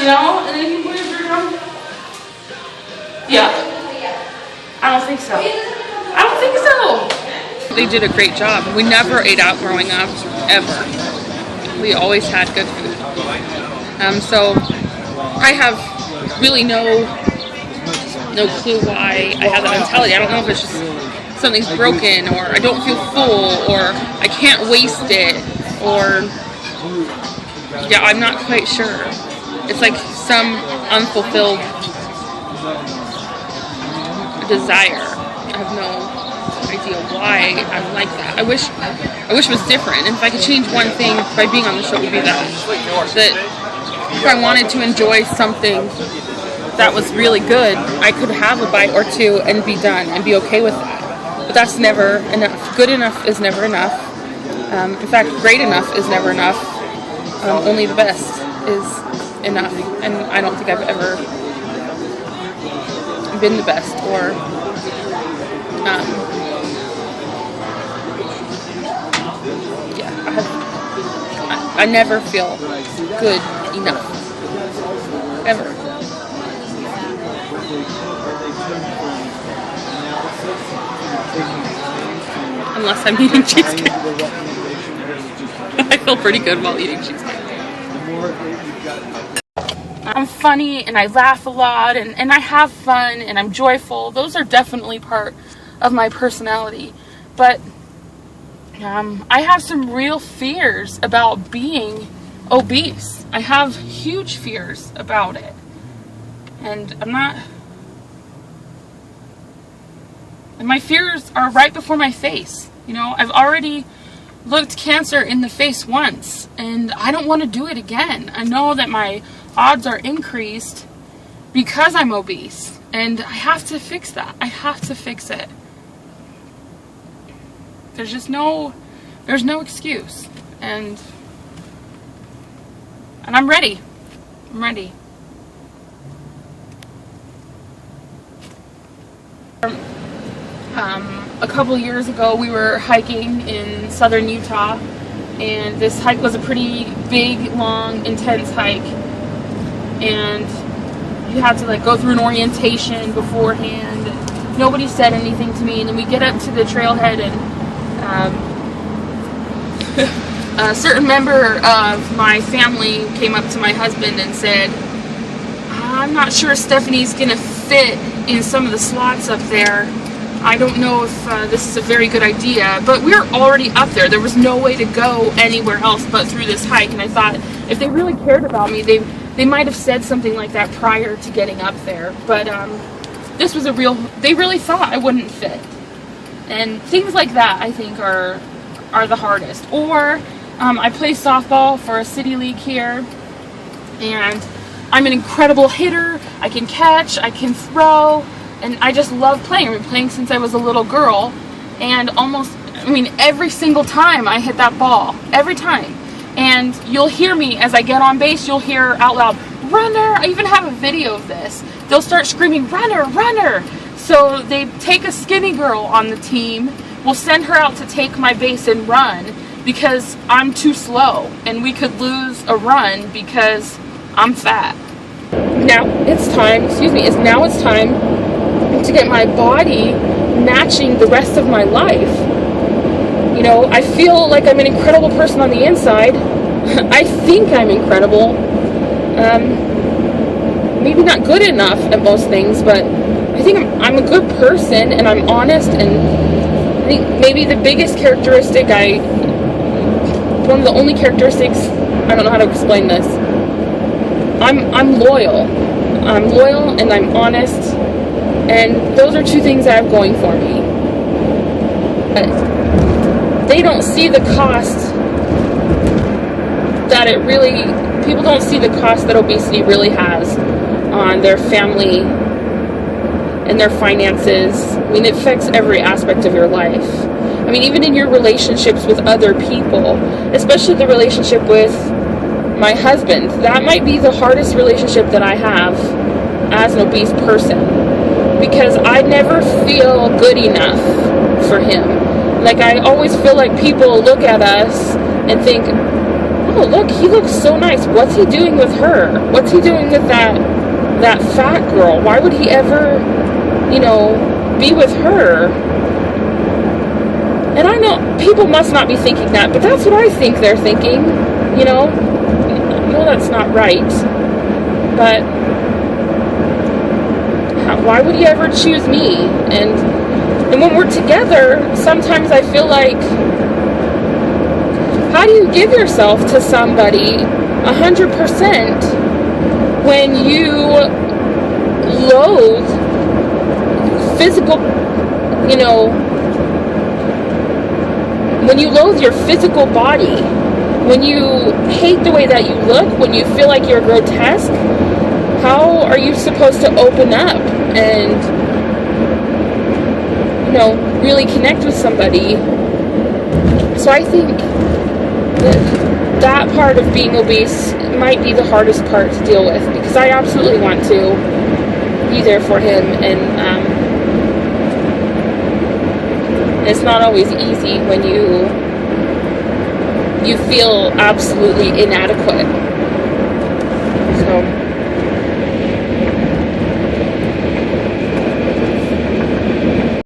No? Anything for your drum? Yeah. I don't think so. I don't think so. They did a great job. We never ate out growing up, ever. We always had good food. So I have really no clue why I have that mentality. I don't know if it's just something's broken, or I don't feel full, or I can't waste it, or yeah, I'm not quite sure. It's like some unfulfilled desire. I have no idea why I'm like that. I wish it was different. And if I could change one thing by being on the show, it would be that if I wanted to enjoy something that was really good, I could have a bite or two and be done and be okay with that. But that's never enough. Good enough is never enough. In fact, great enough is never enough. Only the best is enough. And I don't think I've ever been the best, or I never feel good enough. Ever. Unless I'm eating cheesecake. I feel pretty good while eating cheesecake. I'm funny and I laugh a lot and I have fun and I'm joyful. Those are definitely part of my personality. But I have some real fears about being obese. I have huge fears about it. And and my fears are right before my face. You know, I've already looked cancer in the face once and I don't want to do it again. I know that my odds are increased because I'm obese, and I have to fix that. I have to fix it. There's no excuse, and I'm ready. I'm ready. A couple years ago, we were hiking in southern Utah, and this hike was a pretty big, long, intense hike. And you had to like go through an orientation beforehand. Nobody said anything to me, and then we get up to the trailhead, and a certain member of my family came up to my husband and said, "I'm not sure Stephanie's gonna fit in some of the slots up there. I don't know if this is a very good idea." But we were already up there. There was no way to go anywhere else but through this hike, and I thought if they really cared about me, they might have said something like that prior to getting up there. But this was they really thought I wouldn't fit. And things like that, I think, are the hardest. Or I play softball for a city league here, and I'm an incredible hitter. I can catch, I can throw, and I just love playing. I've been playing since I was a little girl, and every single time I hit that ball, every time. And you'll hear me as I get on base, you'll hear out loud, "Runner!" I even have a video of this. They'll start screaming, "Runner! Runner!" So they take a skinny girl on the team, we'll send her out to take my base and run because I'm too slow, and we could lose a run because I'm fat. Now it's time to get my body matching the rest of my life. You know, I feel like I'm an incredible person on the inside. I think I'm incredible. Maybe not good enough at most things, but I think I'm a good person, and I'm honest, and I think maybe the biggest characteristic one of the only characteristics, I don't know how to explain this. I'm loyal. I'm loyal and I'm honest, and those are two things I have going for me. They don't see the cost that people don't see the cost that obesity really has on their family and their finances. I mean, it affects every aspect of your life. I mean, even in your relationships with other people, especially the relationship with my husband. That might be the hardest relationship that I have as an obese person, because I never feel good enough for him. Like, I always feel like people look at us and think, oh, look, he looks so nice. What's he doing with her? What's he doing with that fat girl? Why would he ever, be with her? And I know people must not be thinking that, but that's what I think they're thinking, No, that's not right. But why would he ever choose me? And when we're together, sometimes I feel like, how do you give yourself to somebody 100% when you loathe physical, when you loathe your physical body, when you hate the way that you look, when you feel like you're grotesque? How are you supposed to open up and, really connect with somebody? So I think that part of being obese might be the hardest part to deal with, because I absolutely want to be there for him, and it's not always easy when you feel absolutely inadequate.